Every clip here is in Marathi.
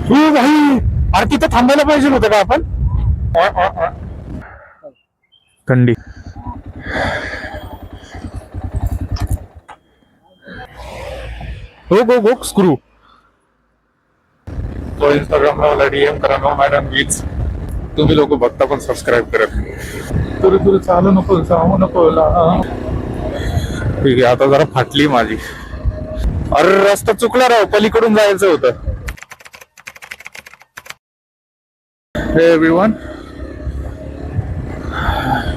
हो भाई, अरे तिथं थांबायला पाहिजे होतं का आपण? थंडी. हो गो गो स्क्रू. तो इंस्टाग्रामला मला डीएम करा नो मॅडम वीज. तुम्ही लोक बघता पण सबस्क्राईब करत नाही. तुरी तुरी चालू नको जाऊ नको. ठीक आहे, आता जरा फाटली माझी. अरे रस्ता चुकला राव, पलीकडून जायचं होतं. Hey everyone,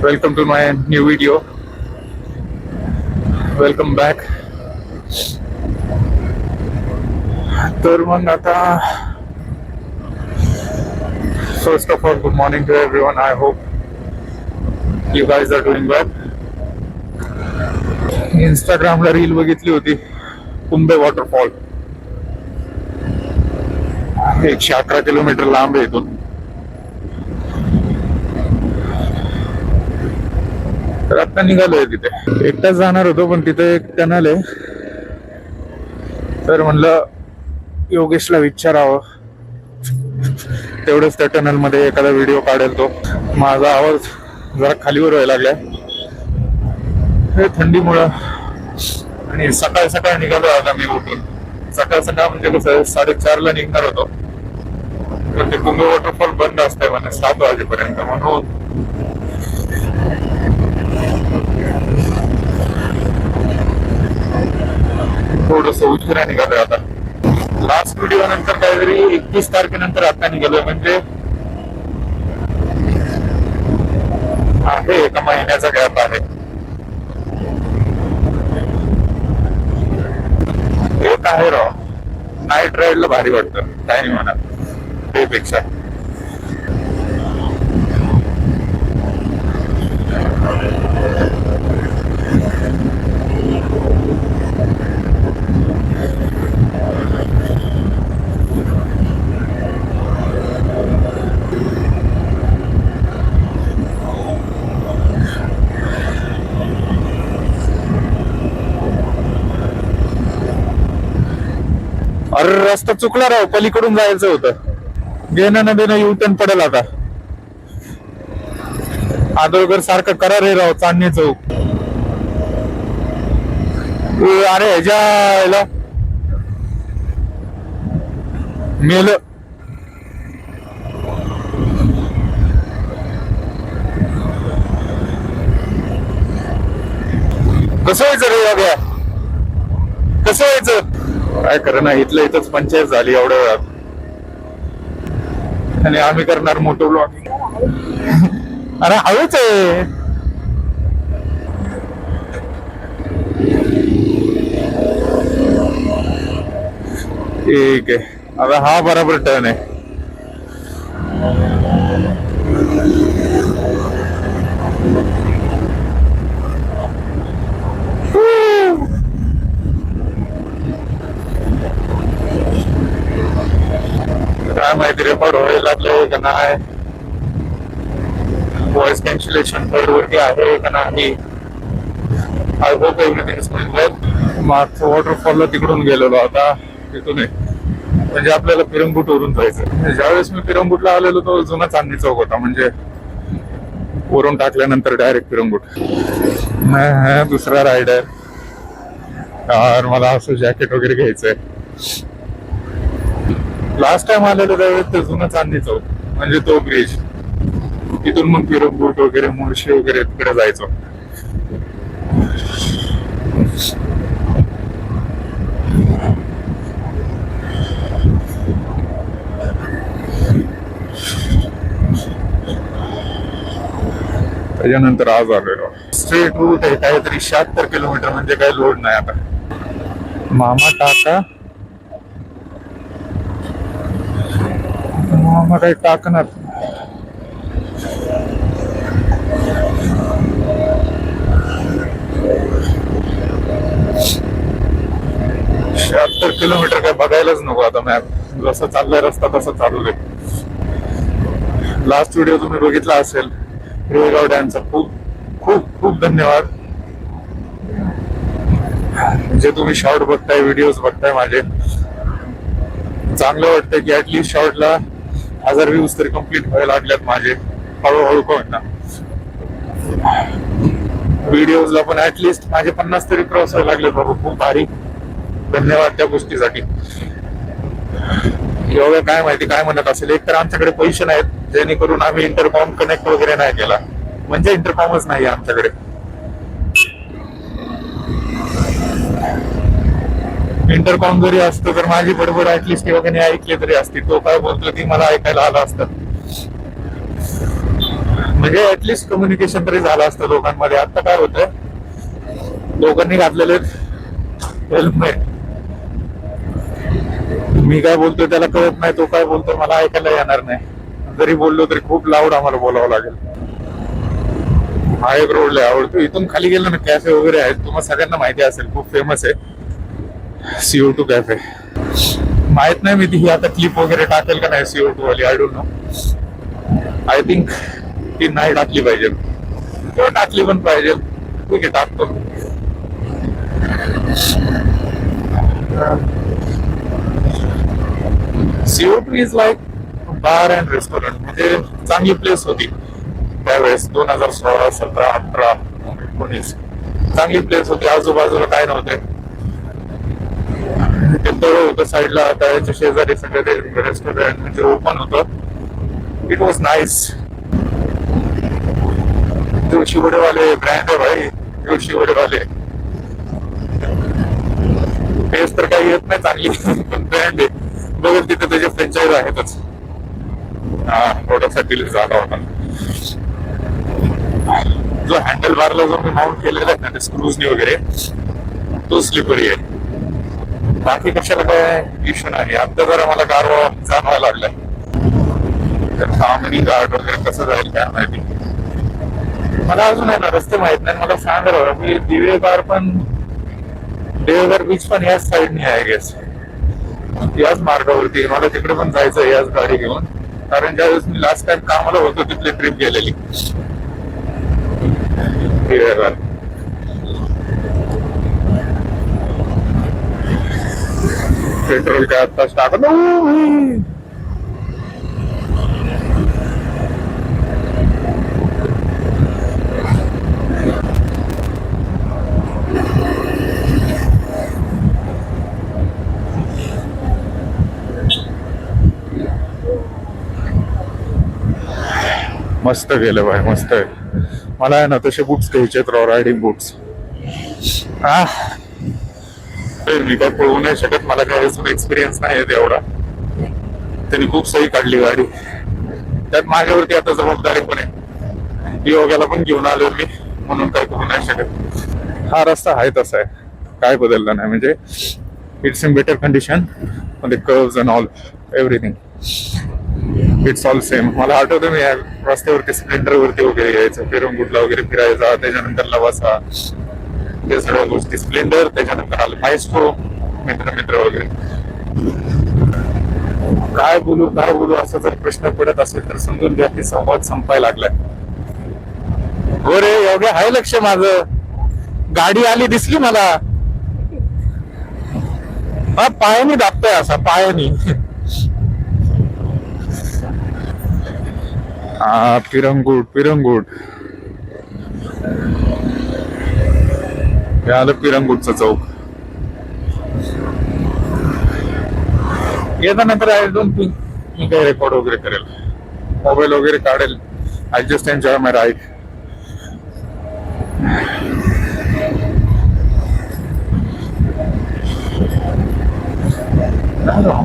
welcome to my new video. Welcome back. तर मग आता first of all, good morning to everyone. I hope you guys are doing well. Instagramला रील बघितली होती, कुंभे वॉटरफॉल 111 किलोमीटर लांब आहे इथून. तर आता निघालोय तिथे. एकटाच जाणार होतो पण तिथे एक टनल आहे, तर म्हणलं योगेशला विचारावं, तेवढंच त्या टनल मध्ये एखादा व्हिडिओ काढेल तो. माझा आवाज जरा खालीवर व्हायला लागलाय हे थंडीमुळं. आणि सकाळ सकाळ निघालो आता मी उठून. सकाळ सकाळ म्हणजे कसं 4:30ला निघणार होतो, पण ते कुंभे वॉटरफॉल बंद असतंय म्हणे 7 वाजेपर्यंत, म्हणून थोडस उशिरा निघालोय आता. लास्ट व्हिडिओ नंतर काहीतरी 21 तारखेनंतर आता निघालोय, म्हणजे आहे एका महिन्याचा गॅप आहे. एक आहे राव, नाईट राईडला भारी वाटतं, काय नाही म्हणा ते पेक्षा. अरे रस्ता चुकला राव, पलीकडून जायचं होतं. घेणं न देणं युटर्न पडेल आता. आदोळकर सारखं करा रे राव, चांदणी चौक. अरे ह्याच्या मेल. कसं व्हायचं रे योग्या, कसं व्हायचं? काय कर ना, इथलं इथंच पंचायत झाली एवढ्या वेळात, आणि आम्ही करणार मोठं ब्लॉगिंग. अरे हळूच आहे. ठीक आहे, आता हा बरोबर टर्न आहे. काय माहिती रेकॉर्ड व्हायला लागले का नाही, व्हॉइस कॅन्सलेशन वरती आहे का नाही. I hope everything is going well. मागचं वॉटरफॉलला तिकडून गेलेलो, आता तिथून म्हणजे आपल्याला पिरंगुट वरून जायचं. ज्यावेळेस मी पिरंगुटला आलेलो तो जुना चांदणी चौक होता, म्हणजे वरून टाकल्यानंतर डायरेक्ट पिरंगुट. दुसरा रायडर यार, मला असं जॅकेट वगैरे घ्यायचंय. लास्ट टाइम आलेलो त्यावेळेस ते जुना चांदणी चौक, म्हणजे तो ब्रिज, तिथून मग पिरंगुट वगैरे मुळशी वगैरे तिकडे जायचो. त्याच्यानंतर आज आलेलो. स्ट्रेट रूट आहे, काहीतरी 76 किलोमीटर, म्हणजे काही लोड नाही आता. मामा टाका, मामा काही टाकणार. शहात्तर किलोमीटर काय बघायलाच नको आता. मॅप जसं चाललाय रस्ता तसं चालू आहे. लास्ट व्हिडिओ तुम्ही बघितला असेल रेगाव डॅमचा, खूप खूप खूप धन्यवाद. जे तुम्ही शॉर्ट बघताय, व्हिडिओज बघताय माझे, चांगलं वाटतं की ऍटलिस्ट शॉर्टला 1000 व्ह्यूज तरी कम्प्लीट व्हायला लागल्यात माझे, हळूहळू का होईना. व्हिडिओजला पण ऍटलिस्ट माझे 50 तरी क्रॉस व्हायला लागले बाबा. खूप भारी, धन्यवाद त्या गोष्टीसाठी. एवढं काय माहिती काय म्हणत असेल. एक तर आमच्याकडे पैसे नाहीत जेणेकरून आम्ही इंटरकॉम कनेक्ट वगैरे नाही केला, म्हणजे इंटरकॉमच नाही आमच्याकडे. इंटरकॉम जरी असतं तर माझी बडबड ऍटलिस्ट वगैरे ऐकली तरी असती. तो काय बोलतो ती मला ऐकायला आलं असतं, म्हणजे ऍटलिस्ट कम्युनिकेशन तरी झालं असतं लोकांमध्ये. आता काय होतंय, लोकांनी घातलेले हेल्मेट, मी काय बोलतोय त्याला कळत नाही, तो काय बोलतोय मला ऐकायला येणार नाही. जरी बोललो तरी खूप लाऊड आम्हाला बोलावं लागेल. हा एक रोड लय आवडतो. इथून खाली गेलो ना कॅफे वगैरे आहेत, तुम्हाला सगळ्यांना माहिती असेल, खूप फेमस आहे CO2 कॅफे. माहित नाही मी ती आता क्लिप वगैरे टाकेल का नाही CO2 वाली, I don't know. I think ती नाही टाकली पाहिजे किंवा टाकली पण पाहिजे. ठीक आहे, टाकतो. CO2 is like bar and restaurant, म्हणजे चांगली प्लेस होती त्यावेळेस 2016, 17, 18, 19. चांगली प्लेस होती, आजूबाजूला काय नव्हते. ते तळं होतं साईडला, तळ्याच्या शेजारी सगळे ते रेस्टॉरंट म्हणजे ओपन होतं. It was nice. Joshi Wadewale brand आहे भाई, जोशी वडेवाले. टेस्ट तर काही येत नाही चांगली, पण ब्रँड आहे. बघत तिथे त्याचे फ्रँचाईज आहेतच. हा, प्रोडक्टसाठी झाला होता. जो हँडल बारला जो मी माउंट केलेला आहे ना ते स्क्रूजनी वगैरे, तो स्लिपरी आहे. बाकी कशाला काय इश्यू नाही. आता जरा मला गारवा जाणवायला लागलाय. थांबणी घाट वगैरे कसं जाईल काय माहिती. मला अजून आहे ना रस्ते माहित नाही. मला सांग राहा, मी दिवेगार पण, देवघर बीच पण याच साईडने आहे गेस, याच मार्गावरती. मला तिकडे पण जायचं याच गाडी घेऊन, कारण ज्यावेळेस मी लास्ट टाइम कामाला होतो तिथली ट्रिप गेलेली दिवेगार. पेट्रोल काय आत्ताच टाकलं. मस्त गेलं भाई, मस्त आहे. मला आहे ना तसे बुट्स घ्यायचे, रायडिंग बुट्स. मी काय पळवू नाही शकत, मला काय एक्सपिरियन्स नाही आहे एवढा. त्यांनी खूप सही काढली गाडी, त्यात माझ्यावरती आता जबाबदारी पण आहे. योगाला पण घेऊन आलो मी, म्हणून काय करू नाही शकत. हा रस्ता आहे तसा आहे, काय बदलला नाही. म्हणजे इट्स इन बेटर कंडिशन, पण curves and all everything it's all same. मला आठवतं मी रस्त्यावरती स्प्लेंडर वरती वगैरे यायचं, पेरंगुटला वगैरे फिरायचा, त्याच्यानंतर लवासा, ते सगळ्या गोष्टी. स्प्लेंडर, त्याच्यानंतर आलं मायस्ट्रो, मित्र वगैरे. काय बोलू असा जर प्रश्न पडत असेल तर समजून घ्या की संवाद संपायला लागलाय. हो रे, एवढे आहे लक्ष माझं. गाडी आली दिसली मला, हा पायाने दाबतोय असा, पायाने. हा, पिरंगुट हे आलं, पिरंगुटचं चौक. येतानंतर आय डोंट थिंक मी काही रेकॉर्ड वगैरे करेल, मोबाईल वगैरे काढेल. I just enjoy my ride.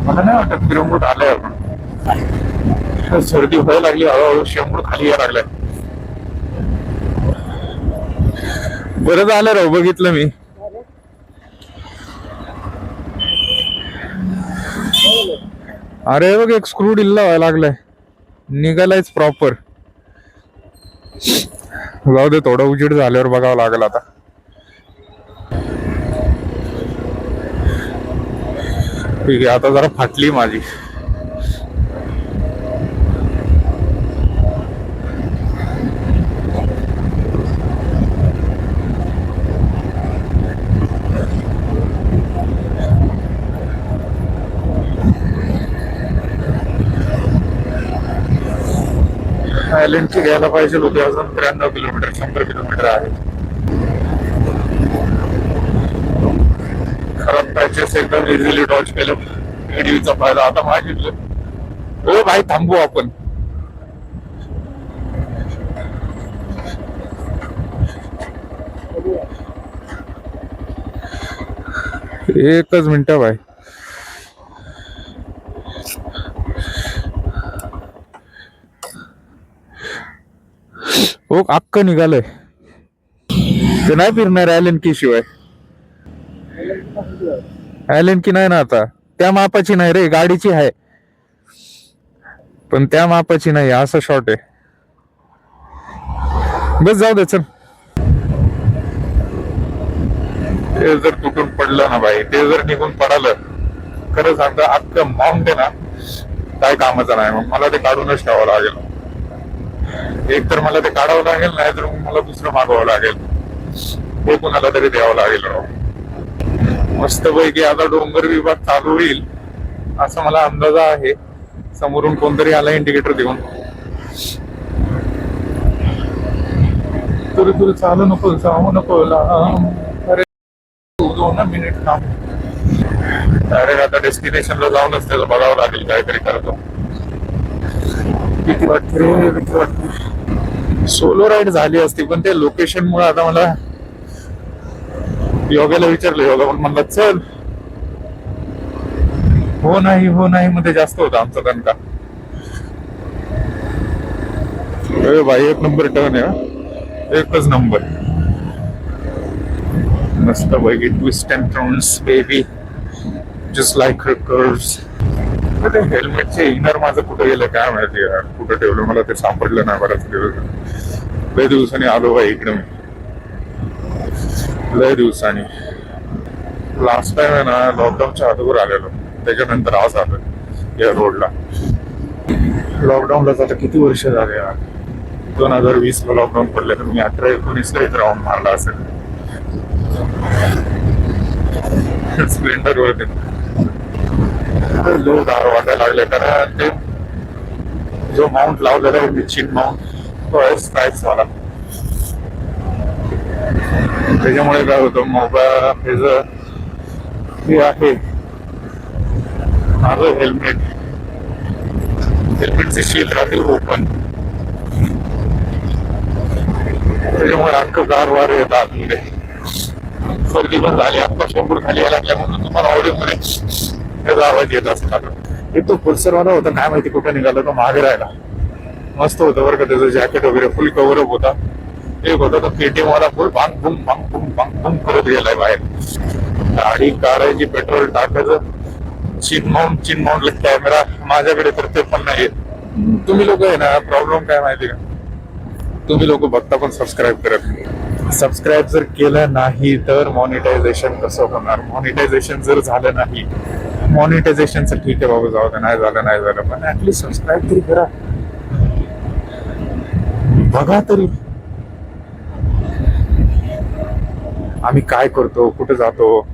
मला नाही वाटत पिरंगुट आलंय आपण. सर्दी व्हायला लागली हळूहळू, शेंबूड खाली यायला लागलाय. बरं झालं राव, बघितलं मी. अरे बघ, एक स्क्रू ढिल्ला व्हायला लागलाय, निघालायच प्रॉपर. जाऊ दे, थोडा उजेड झाल्यावर बघावं लागेल आता. ठीक आहे, आता जरा फाटली माझी. आयलंडची घ्यायला पाहिजे होते. अजून 93 किलोमीटर 100 किलोमीटर आहे. खराब पॅचेस एकदम इझिली डॉच केलं. एडीचा फायदा आता मागितलं. हो भाई थांबू आपण. एकच मिनिट भाई. हो अक्क निघालंय. ते नाही फिरणार आयलंड की शिवाय. आयलंड की नाही ना आता. त्या मापाची नाही रे, गाडीची आहे पण त्या मापाची नाही. असं शॉर्ट आहे. बस जाऊ दे चल. ते जर तुटून पडलं ना भाई, ते जर निघून पडालं, खरं सांगतो अख्खं माउंट आहे ना काय कामाचं नाही. मग मला ते काढूनच ठेवावं लागेल. एक तर मला ते काढावं लागेल, नाही तर मग मला दुसरं मागवावं लागेल. हे कुणाला तरी द्यावं लागेल. मस्त पैकी आता डोंगर विभाग चालू होईल असं मला अंदाजा आहे. समोरून कोणतरी आला इंडिकेटर देऊन. तुरी तुरी चालू नको, जाऊ नको. अरे 2 मिनिट थांब. अरे आता डेस्टिनेशनला जाऊनच त्याचं बघावं लागेल काहीतरी करतो. भीती वाटते रे, भीती वाटते. सोलो राईड झाली असती पण ते लोकेशन मुळे आता मला योग्याला विचारलं. योगा पण म्हणला चल. हो नाही मध्ये जास्त होता आमचा दणका. अरे भाई एक नंबर टर्न आहे. एकच नंबर. मस्त पैकी twist and turns baby, just like curves. ते हेल्मेटचे इनर माझं कुठे गेलं काय माहिती यार. कुठं ठेवलं मला ते सापडलं नाही. बऱ्याच लय दिवसांनी आलो भाई इकडे मी. लय दिवसांनी. लास्ट टाइम आहे ना लॉकडाऊनच्या अगोदर आलेलो. त्याच्यानंतर आज आलो या रोडला. लॉकडाऊनलाच आता किती वर्ष झाले यार. 2020 ला लॉकडाऊन पडले तर मी 18-19 इथे राऊंड मारला असेल स्प्लेंडर वरती. लो गार वाटायला लागले कारण ते जो माउंट लावलेला आहे चिन माउंट तो आहे स्ट्राईक्स वाला. त्याच्यामुळे काय होतं मोबाईल हे आहे माझं हेल्मेटचे शीट राहते ओपन. त्याच्यामुळे अख्खं गार वार येतात. सर्दी पण झाली. आता शंभर खाली यायला लागल्या म्हणून तुम्हाला ऑडिओ मध्ये त्याचा आवाज येत असणार. एक तो पुलसरवाला होता काय माहिती कुठं निघाला तो मागे राहिला. मस्त होतं बरं का. त्याचं जॅकेट वगैरे फुल कव्हरअप होता. एक होता तो केटीएम वाला फुल भांग बुंग भांग बुंग भांग बुंग करत गेलाय बाहेर. गाडी काढायची पेट्रोल टाकायचं. चिन माउंटला कॅमेरा माझ्याकडे तर ते पण नाही. तुम्ही लोक आहे ना प्रॉब्लेम काय माहिती का. तुम्ही लोक बघता पण सबस्क्राईब करत नाही. सबस्क्राईब जर केलं नाही तर मॉनिटायझेशन कसं होणार. मॉनिटायझेशन जर झालं नाही, मॉनिटायझेशनचं ठीक आहे बाबा जाऊ दे. नाही झालं पण ऍटलीस्ट सबस्क्राईब तरी करा. बघा तरी आम्ही काय करतो, कुठे जातो,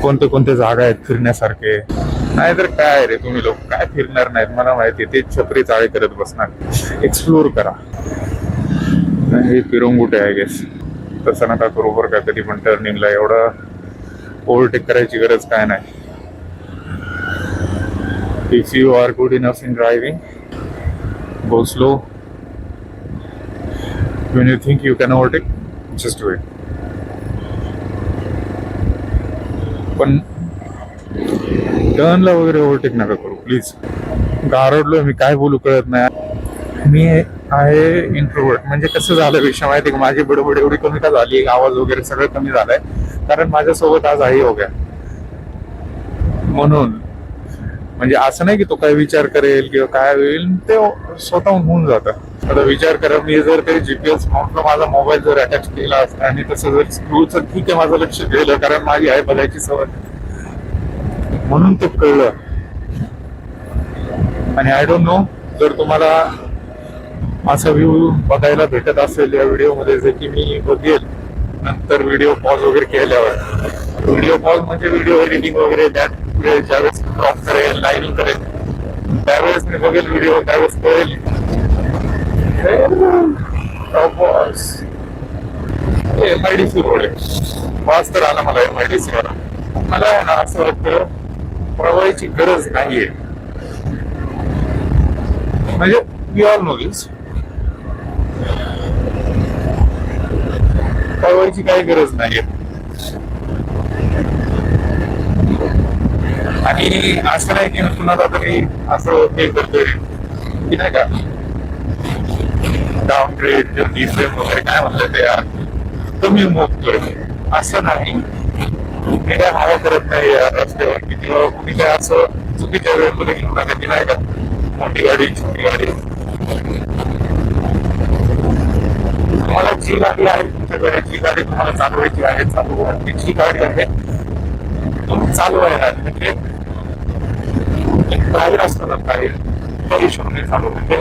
कोणते जागा आहेत फिरण्यासारखे. नाही तर काय रे तुम्ही लोक काय फिरणार नाहीत. मला माहिती ते छपरी चाळे करत बसणार. एक्सप्लोर करा. हे पिरंगुटे आहे गेस. तसं नका करू बरं का. कधी पण टर्निंगला एवढं ओव्हरटेक करायची गरज काय नाही. If you are good enough in driving go slow. when you think you can overtake just do it. पण टर्नला वगैरे ओव्हरटेक नका करू प्लीज. गारडलोय मी काय बोलू कळत नाही. मी आहे इंट्रोवर्ट. म्हणजे कसं झालं विषय माहिती का. माझी बडबड एवढी कमी का झाली. आवाज वगैरे सगळं कमी झालाय कारण माझ्यासोबत आज आई हो गया म्हणून. म्हणजे असं नाही की तो काय विचार करेल किंवा काय होईल. ते स्वतःहून होऊन जातं. आता विचार करा मी जर काही जीपीएस माउंटला माझा मोबाईल जर अटॅच केला असता आणि तसं जर स्क्रूचं ठीक आहे माझं लक्ष गेलं कारण माझी आई बघायची सवय म्हणून ते कळलं. आणि आय डोंट नो जर तुम्हाला असा व्ह्यू बघायला भेटत असेल या व्हिडिओ मध्ये जे की मी बघेल नंतर व्हिडिओ पॉज वगैरे केल्यावर. व्हिडिओ पॉज म्हणजे व्हिडिओ एडिटिंग वगैरे त्यात ज्यावेळेस क्रॉप करेल लाईनिंग करेल त्यावेळेस मी बघेल व्हिडिओ, त्यावेळेस कळेल. MIDC रोड आहे, वाज तर आला मला MIDC वर. मला आहे ना असं वाटतं पळवायची गरज नाहीये. म्हणजे वी ऑल नो दिस, पळवायची काही गरज नाहीये. आणि असं नाही की कुणाला तरी असं हे करतोय की नाही का, डाऊन ग्रेड डिफ्रेम वगैरे काय म्हणतात ते यार, कमी मोकतोय असं नाही. मी काय हवा करत नाही या रस्त्यावर किंवा कुणी काय असं चुकीच्या वेळेमध्ये घेऊन टाकायची नाही का, मोठी गाडी छोटी गाडी. तुम्हाला जी गाडी आहे तुमच्याकडे, जी गाडी तुम्हाला चालवायची आहे, चालू जी गाडी आहे तुम्ही चालवायला म्हणजे बाहेर असताना काही हिशोबाने चालू म्हणजे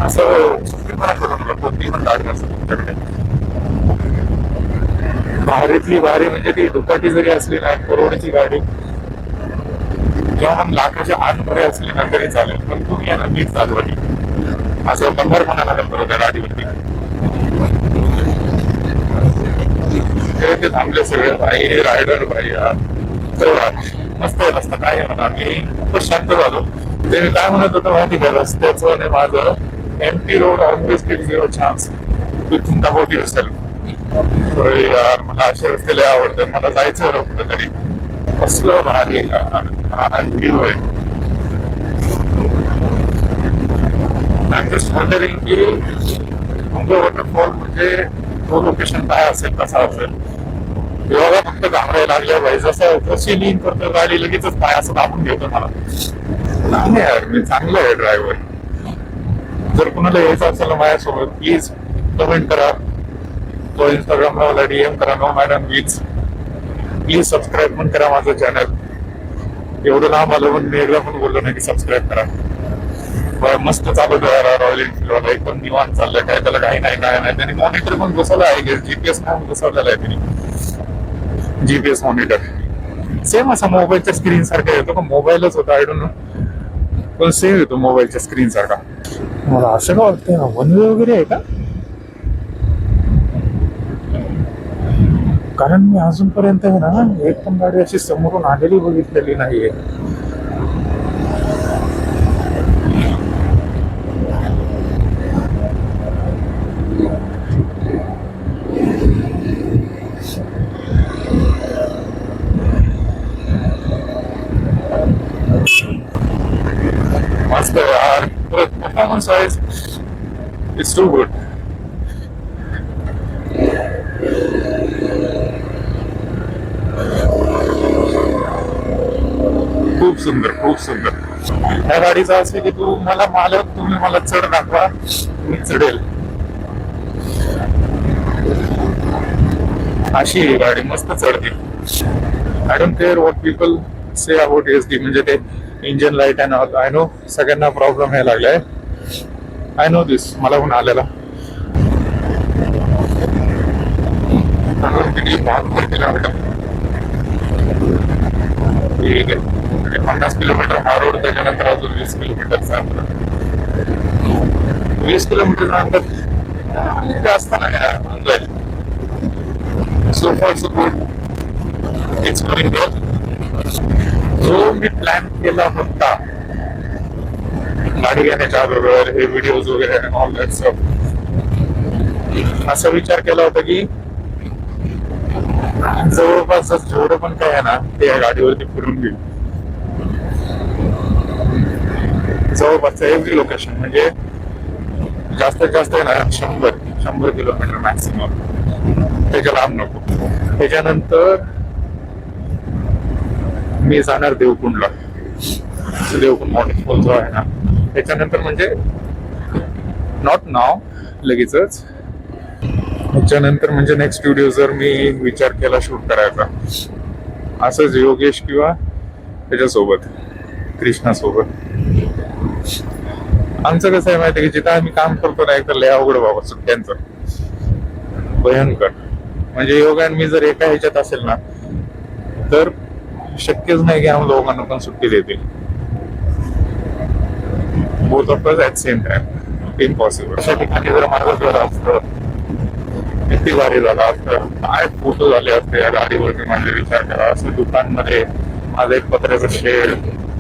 असं चुकीपणा करून कोणती पण गाडी असते तुमच्याकडे. भारीतली भारी म्हणजे ती दुपाटी जरी असली ना, करोडची गाडी किंवा मग लाखाच्या आतमध्ये असली ना तरी चालेल, पण तुम्ही यांना नीट चालवली असं बंदरपणा लागत बरोबर त्या गाडीवरती. ते थांबले सगळे भाई, रायडर भाई, मस्त रस्ता काय म्हणा. मी खूपच शांत झालो. ते मी काय म्हणत होतं माहिती का, रस्त्याचं आणि माझं empty road always give zero chance to think about yourself. यार मला असे रस्ते लय आवडतात, मला जायचं होतं कुठेतरी. कसलं भारी व्ह्यू आहे. आय जस्ट वंडरिंग की तुमचं वॉटरफॉल म्हणजे तो लोकेशन काय असेल, कसा असेल. एवढा फक्त घाबरायला लागल्या पाहिजे, जसं कशी लीन करतो गाडी लगेचच पाय असं दाबून घेतो मला. नाही यार, मी चांगलं आहे ड्रायव्हर. जर कुणाला यायचं असेल ना माझ्यासोबत, प्लीज कमेंट करा, तो इंस्टाग्रामला मला DM करा, नो मॅडम वीज. प्लीज सबस्क्राईब पण करा माझं चॅनल. एवढं लांब आलं पण मी एकदा पण बोललो नाही की सबस्क्राईब करा. मस्त चालत रॉयल एनफिल्ड एकदम निवांत चाललंय, काय त्याला काही नाही काय नाही. त्यांनी मॉनिटर पण बसवलं आहे, GPS म्हणून बसवलेला आहे त्यांनी, GPS मॉनिटर. सेम असा मोबाईलच्या स्क्रीन सारखा येतो का, मोबाईलच होता आय डोंट नो, पण सेम येतो मोबाईलच्या स्क्रीन सारखा. मला असं का वाटतंय ना, वन वे वगैरे आहे का, कारण मी अजूनपर्यंत आहे ना एक पण गाडी अशी समोरून आलेली बघितलेली नाहीये. मस्त यार, performance wise it's too good. खूप सुंदर, खूप सुंदर. ह्या गाडीचं असं की तू मला मालक, तुम्ही मला चढ दाखवा, मी चढेल अशी ही गाडी मस्त चढते. I don't care what people say about SD, म्हणजे ते इंजिन लाईट आहे ना. आय नो सगळ्यांना प्रॉब्लेम हे लागलाय, आय नो दिस, मला पण आलेला. ठीक आहे, 50 किलोमीटर हा रोड, त्याच्यानंतर अजून 20 किलोमीटरचा अंतर. 20 किलोमीटर अंतर जास्त नाही. So for so good, it's going good. जो मी प्लॅन केला होता गाडी घेण्याच्या अगोदर, हे व्हिडिओज वगैरे ऑल दॅट स्टफ, असा विचार केला होता की जवळपास जेवढं पण काय आहे ना ते या गाडीवरती फिरून घेईल. जवळपास एव्हरी लोकेशन, म्हणजे जास्तीत जास्त आहे ना 100 किलोमीटर मॅक्सिमम, त्याच्या लांब नको. त्याच्यानंतर मी जाणार देवकुंडला, देवकुंड वॉटरफॉल जो आहे ना. त्याच्यानंतर म्हणजे नॉट नाव लगेचच, त्याच्यानंतर म्हणजे नेक्स्ट व्हिडिओ जर मी विचार केला शूट करायचा असंच योगेश किंवा त्याच्यासोबत कृष्णासोबत. आमचं कसं आहे माहिती आहे की जिथं आम्ही काम करतो ना, एक तर लय अवघड बाबा सुट्ट्यांचं, भयंकर. म्हणजे योगा आणि मी जर एका ह्याच्यात असेल ना तर शक्यच नाही की आम्ही लोकांना पण सुट्टी देतील. Both of us at same time impossible. अशा ठिकाणी जर माझं घर असतं किती भारी झालं असतं. काय फोटो झाले असते या गाडीवरती. माझे विचार करा, असं दुकानमध्ये माझं एक पत्र्याचं शेड,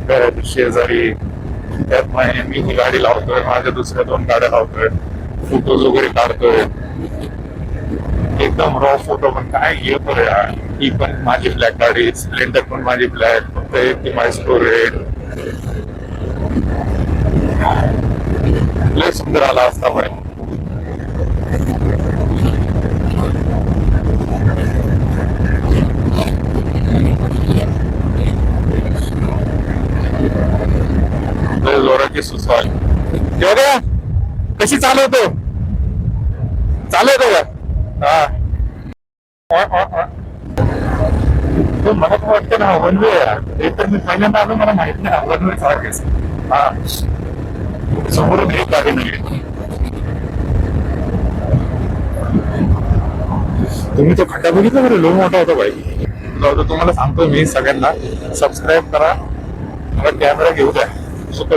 घराच्या शेजारी, त्यात मी ही गाडी लावतोय, माझ्या दुसऱ्या 2 गाड्या लावतोय, फोटोज वगैरे काढतोय, एकदम रॉ फोटो. पण काय येतो यार. ही पण माझी ब्लॅक गाडी, स्प्लेंडर पण माझी ब्लॅक, फक्त एक ती मायस्ट्रो रेड. लय सुंदर आला असता भाई. जोराची सुचवाल तेवढ्या कशी चालवतो का? हा, मला तर वाटतं ना वन वे यार. ते तर मी पहिल्यांदा आलो, मला माहित नाही वन वे सारखेच. हा, समोरून एक गाडी नाही. तुम्ही तो खड्डा बघितला बरं, लो मोठा होता भाई. तुम्हाला सांगतो मी सगळ्यांना, सबस्क्राईब करा, मला कॅमेरा घेऊ द्या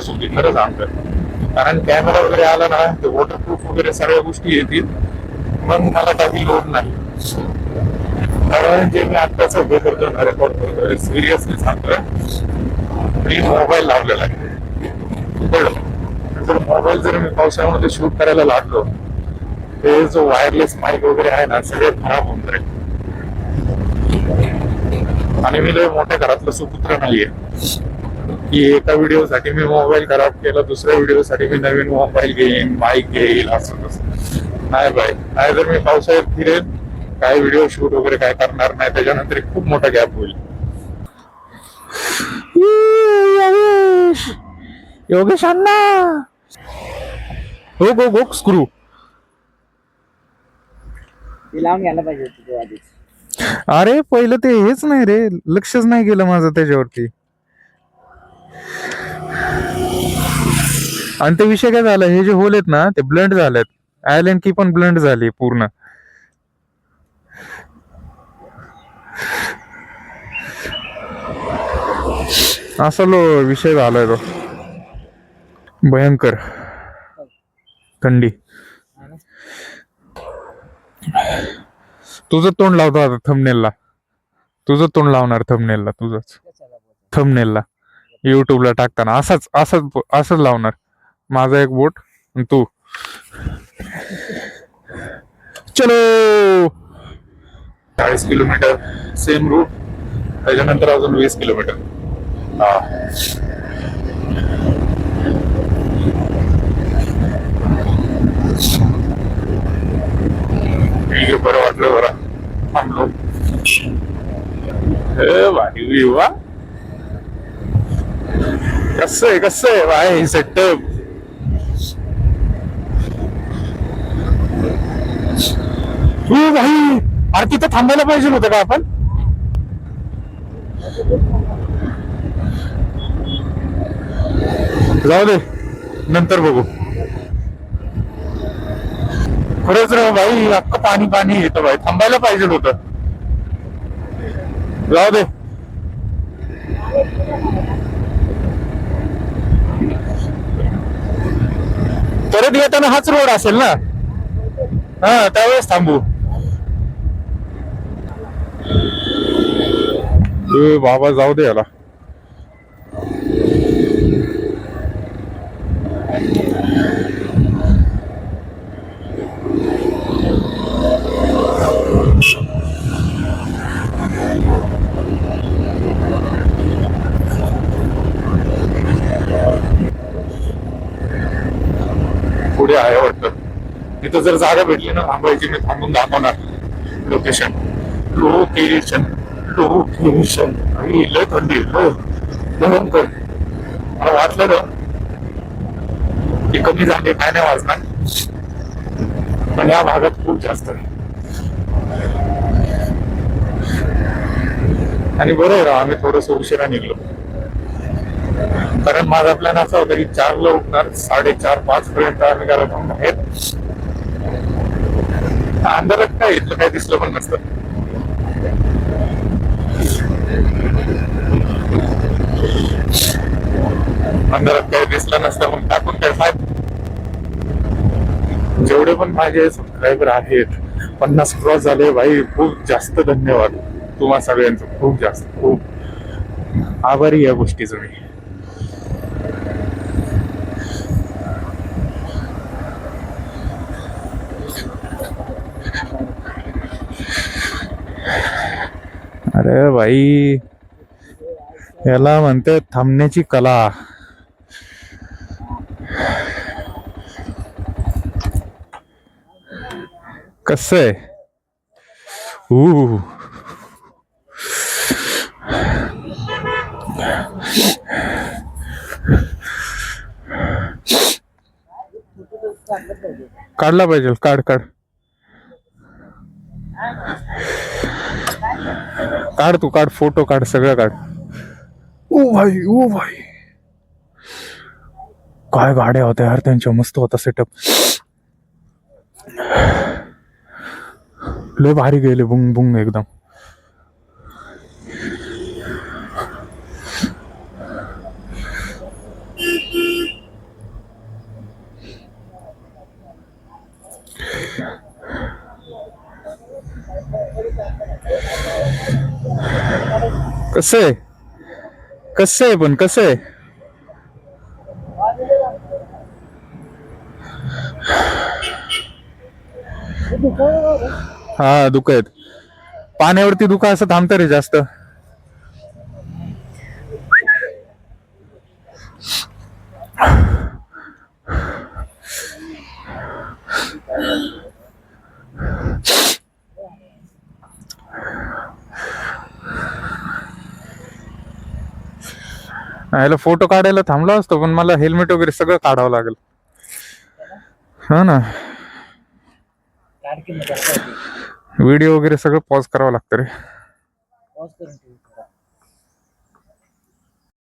सुखी खरं सांगतो. कारण कॅमेरा वगैरे आला ना, ते वॉटरप्रूफ वगैरे सगळ्या गोष्टी येतील, मग मला काही लोड नाही. कारण जे मी आत्ताच उभे करतो ना, रेकॉर्ड करतोय, सिरियसली सांगतोय, मी मोबाईल लावलेला आहे. जर मोबाईल जर मी पावसाळ्यामध्ये शूट करायला लागलो, ते जो वायरलेस माईक वगैरे आहे ना, सगळे खराब होऊन जाईल. आणि मी लय मोठ्या घरातलं सुपुत्र नाहीये की एका व्हिडिओ साठी मी मोबाईल खराब केला, दुसऱ्या व्हिडिओ साठी मी नवीन मोबाईल घेईन, माईक घेईल, असं तसं नाही बाई. नाही, जर मी पावसाळ्यात फिरेल, काय व्हिडिओ शूट वगैरे काय करणार नाही, त्याच्यानंतर एक खूप मोठा गॅप होईल. योगेश अण्णा, हो गो गो स्क्रू लावून घ्यायला पाहिजे होतं आधीच. अरे पहिलं ते हेच नाही रे, लक्षच नाही गेलं माझं त्याच्यावरती. आणि ते विषय काय झाला, हे जे होल आहेत ना, ते ब्लंड झालेत. आयलँड की पण ब्लंड झाली पूर्ण. असा विषय झालाय तो भयंकर. थंडी. तुझं तोंड लावतो आता थंबनेलला. तुझं तोंड लावणार थंबनेलला, तुझंच थंबनेलला युट्यूबला टाकताना असंच लावणार. माझा एक बोट आणि तू. चलो 40 किलोमीटर सेम रूट, त्याच्यानंतर अजून 20 किलोमीटर. हा, ठीक आहे, बरं वाटलं जरा थांबलो. भाई वा, कसं आहे भाई सेटअप. भाई अरे तिथं थांबायला पाहिजे होतं का आपण? जाऊ दे, नंतर बघू. खरंच रे भाई, अख्खं पाणी येतं भाई, थांबायला पाहिजे होतं. जाऊ दे. परत येताना हाच रोड असेल ना? हा, त्यावेळेस थांबू. बाबा जाऊ दे याला. पुढे आहे वाटतं. तिथं जर जागा भेटली ना थांबायची, मी थांबून दाखवणार. लोकेशन लय थंडी भयंकर. मला वाटलं ना की कमी झाले, काय नाही वाजणार, पण या भागात खूप जास्त आहे. आणि बरं आहे, आम्ही थोडस उशिरा निघलो. कारण माझा प्लॅन असा होता की 4ला उठणार, 4:30-5 पर्यंत आम्ही घरातून बाहेर. अंधारात काय इथलं काय दिसलं पण नसतं. अंधारात काही दिसलं नसतं मग टाकून काय फायदा. जेवढे पण माझे सबस्क्रायबर आहेत 50 क्रॉस झाले भाई, खूप जास्त धन्यवाद तुम्हा सगळ्यांचं, खूप जास्त, खूप आभारी या गोष्टीचं मी. अरे भाई, याला म्हणते थांबण्याची कला. कसं आहे? काढला पाहिजे, काढ काढ काढ, तू काढ, फोटो काढ, सगळं काढ. ओ भाई, ओ भाई, काय गाड्या होत्या यार त्यांच्या, मस्त होता सेटअप. लय भारी गेले, बुंग बुंग एकदम. कसं आहे, कसं आहे, पण कसं आहे? हा, दुःख आहेत पाण्यावरती, दुःख असं थांबतं रे जास्त. याला फोटो काढायला थांबला असतो, पण मला हेल्मेट वगैरे सगळं काढावं लागेल. हा ना, व्हिडिओ वगैरे सगळं पॉज करावं लागतं रे. पॉज करून ठेव.